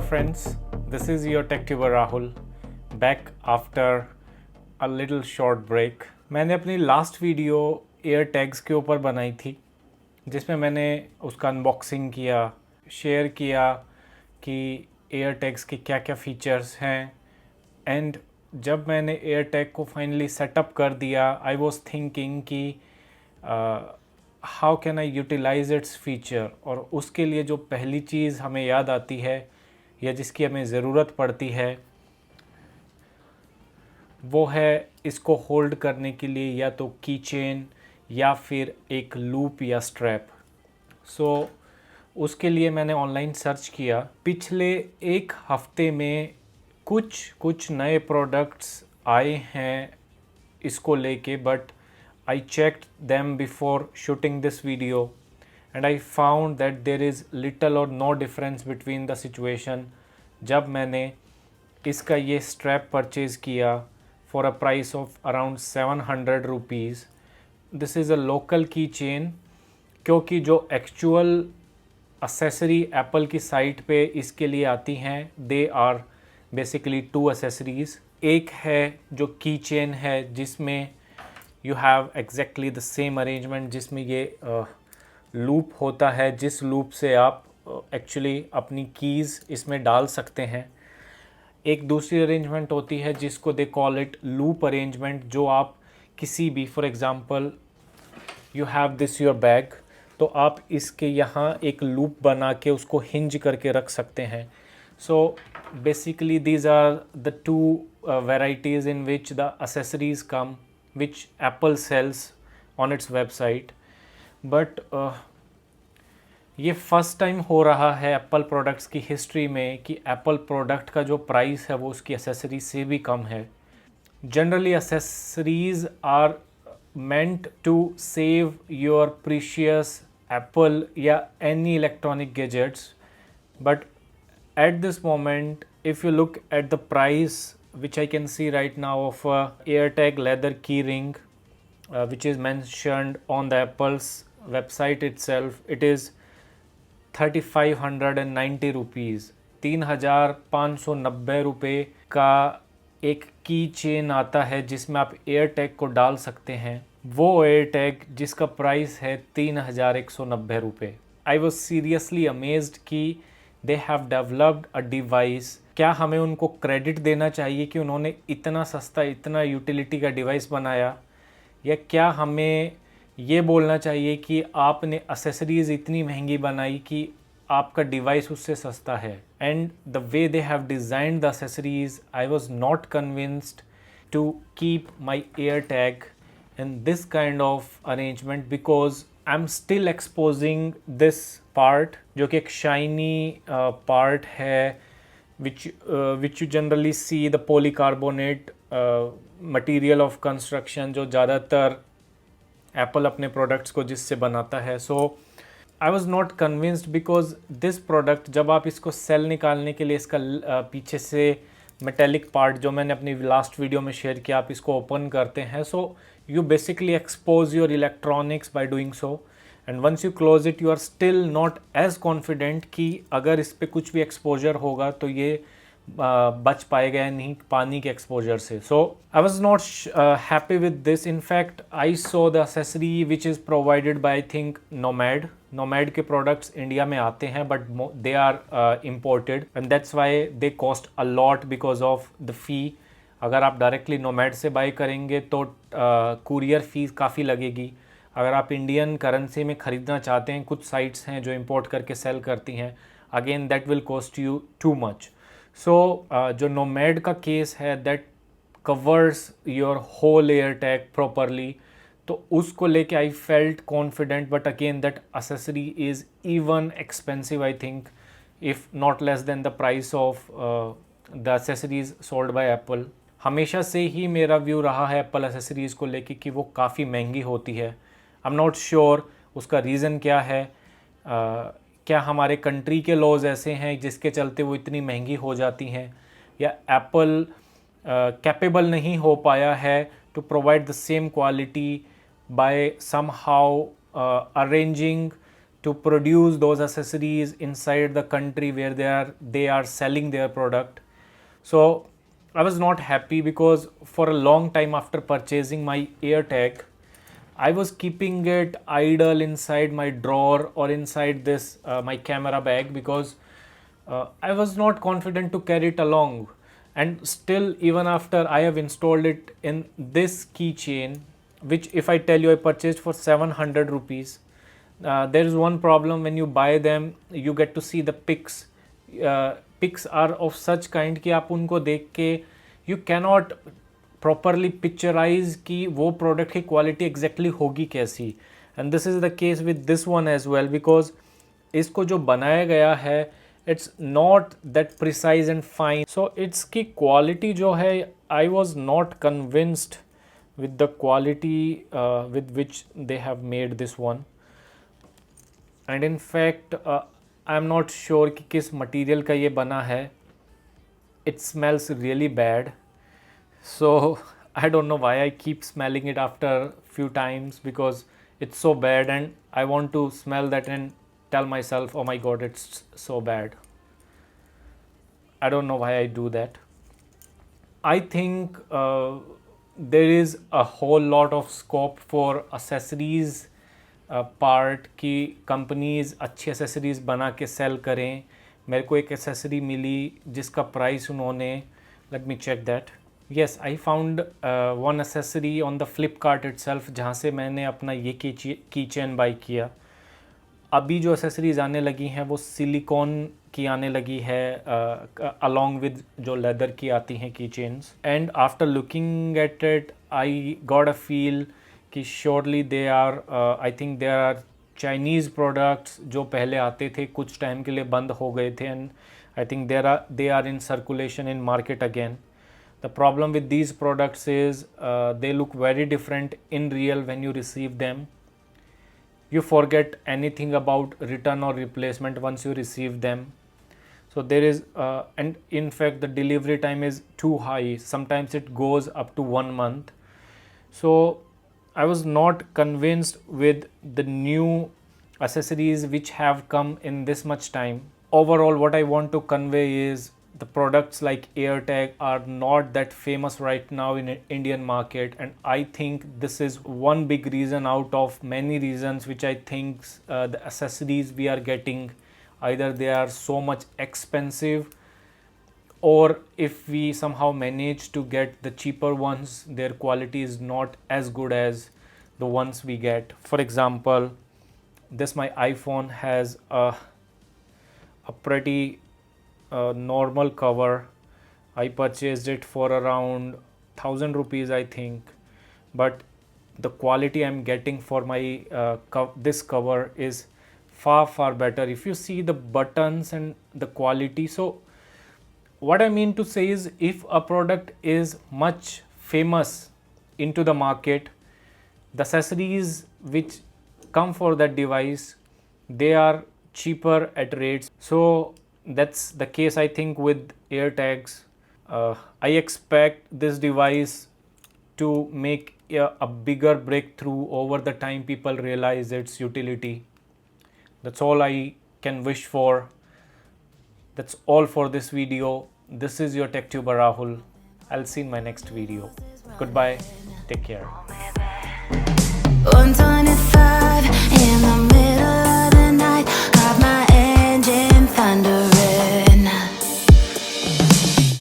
friends, this is your tech tuber Rahul back after a little short break. मैंने अपनी last video air tags के ऊपर बनाई थी जिसमें मैंने उसका अनबॉक्सिंग किया, शेयर किया कि एयर टैग्स के क्या क्या फीचर्स हैं एंड जब मैंने एयर टैग को फाइनली सेटअप कर दिया आई वॉज थिंकिंग कि how can I utilise its feature. और उसके लिए जो पहली चीज़ हमें याद आती है या जिसकी हमें ज़रूरत पड़ती है वो है इसको होल्ड करने के लिए या तो की चेन या फिर एक लूप या स्ट्रैप। सो उसके लिए मैंने ऑनलाइन सर्च किया। पिछले एक हफ्ते में कुछ नए प्रोडक्ट्स आए हैं इसको लेके, but I checked them before shooting this video and I found that there is little or no difference between the situation जब मैंने इसका ये स्ट्रैप परचेज़ किया for a price of around 700 rupees. This is a local key chain क्योंकि जो actual accessory Apple की site पे इसके लिए आती हैं they are basically two accessories. एक है जो की चेन है जिसमें you have exactly the same arrangement जिसमें ये लूप होता है जिस लूप से आप एक्चुअली अपनी कीज़ इसमें डाल सकते हैं। एक दूसरी अरेंजमेंट होती है जिसको they call it loop arrangement, जो आप किसी भी for example you have this your bag तो आप इसके यहाँ एक लूप बना के उसको हिंज करके रख सकते हैं। So basically these are the two varieties in which the accessories come which Apple sells on its website. But ये फर्स्ट टाइम हो रहा है एप्पल प्रोडक्ट्स की हिस्ट्री में कि एप्पल प्रोडक्ट का जो प्राइस है वो उसकी एसेसरीज से भी कम है। Generally accessories are meant to save your precious Apple या any electronic gadgets, but at this moment if you look at the price which I can see right now of a AirTag leather key ring which is mentioned on the Apple's website itself, it is 3590 rupees। 3590 रुपये का एक की chain आता है जिसमें आप air tag को डाल सकते हैं। वो एयर टैग जिसका प्राइस है 3190 रुपये। आई वॉज सीरियसली अमेज्ड कि they have developed a device. क्या हमें उनको क्रेडिट देना चाहिए कि उन्होंने इतना सस्ता इतना यूटिलिटी का डिवाइस बनाया, या क्या हमें ये बोलना चाहिए कि आपने एसेसरीज़ इतनी महंगी बनाई कि आपका डिवाइस उससे सस्ता है। And the way they have designed the accessories I was not convinced to keep my AirTag in this kind of arrangement because I am still exposing this part जो कि एक शाइनी पार्ट है which you generally see the polycarbonate material of construction जो ज़्यादातर Apple अपने products को जिससे बनाता है। So I was not convinced because this product जब आप इसको सेल निकालने के लिए इसका पीछे से मेटेलिक पार्ट जो मैंने अपनी लास्ट वीडियो में शेयर किया आप इसको ओपन करते हैं, so you basically expose your electronics by doing so and once you close it you are still not as confident कि अगर इस पर कुछ भी एक्सपोजर होगा तो ये बच पाएगा या नहीं पानी के एक्सपोजर से। So I was not happy with this. In fact I saw the accessory which is provided by I think Nomad के प्रोडक्ट्स इंडिया में आते हैं but they are imported and that's why they cost a lot because of the fee. अगर आप directly nomad से by करेंगे तो courier fees काफ़ी लगेगी। अगर आप इंडियन करेंसी में ख़रीदना चाहते हैं, कुछ साइट्स हैं जो इंपोर्ट करके सेल करती हैं, again that will cost you too much. So जो नोमैड का केस है that covers your whole AirTag properly, तो उसको लेके I felt confident. But again that accessory is even expensive I think if not less than the price of the accessories sold by Apple. हमेशा से ही मेरा view रहा है Apple accessories को लेके कि वो काफ़ी महंगी होती है। आई एम नॉट श्योर उसका रीज़न क्या है। क्या हमारे कंट्री के लॉज ऐसे हैं जिसके चलते वो इतनी महंगी हो जाती हैं, या एप्पल कैपेबल नहीं हो पाया है to provide the same quality by somehow arranging to produce those accessories inside the country where they are selling their product. So I was not happy because for a long time after purchasing my AirTag, I was keeping it idle inside my drawer or inside this my camera bag because I was not confident to carry it along. And still, even after I have installed it in this keychain, which if I tell you I purchased for 700 rupees, there is one problem. When you buy them, you get to see the pics. Pics are of such kind कि आप उनको देख के you cannot properly picturize कि वो product की quality exactly होगी कैसी. And this is the case with this one as well, because इसको जो बनाया गया है it's not that precise and fine. So its की quality जो है I was not convinced with the quality with which they have made this one. And in fact I am not sure कि किस material का ये बना है. It smells really bad. So I don't know why I keep smelling it after few times, because it's so bad and I want to smell that and tell myself, oh my god, it's so bad. I don't know why I do that. I think there is a whole lot of scope for accessories part की companies अच्छी accessories बना के cell करें. मेरे को एक accessory मिली जिसका price उन्होंने, let me check that. Yes, I found one accessory on the Flipkart itself जहाँ से मैंने अपना ये keychain buy किया. अभी जो accessories आने लगी हैं वो सिलिकॉन की आने लगी है along with जो लेदर की आती हैं keychains. And after looking at it, I got a feel कि surely they are I think there are Chinese products जो पहले आते थे कुछ टाइम के लिए बंद हो गए थे, and I think they are in circulation in market again. The problem with these products is they look very different in real when you receive them. You forget anything about return or replacement once you receive them. So there is and in fact the delivery time is too high. Sometimes it goes up to 1 month. So I was not convinced with the new accessories which have come in this much time. Overall, what I want to convey is the products like AirTag are not that famous right now in Indian market, and I think this is one big reason out of many reasons which I think the accessories we are getting, either they are so much expensive, or if we somehow manage to get the cheaper ones, their quality is not as good as the ones we get. For example, this my iPhone has a pretty normal cover. I purchased it for around 1000 rupees I think, but the quality I'm getting for my this cover is far better. If you see the buttons and the quality, so what I mean to say is, if a product is much famous into the market, the accessories which come for that device, they are cheaper at rates. So that's the case I think with AirTags. I expect this device to make a bigger breakthrough over the time people realize its utility. That's all I can wish for. That's all for this video. This is your TechTuber Rahul. I'll see you in my next video. Goodbye. Take care. One time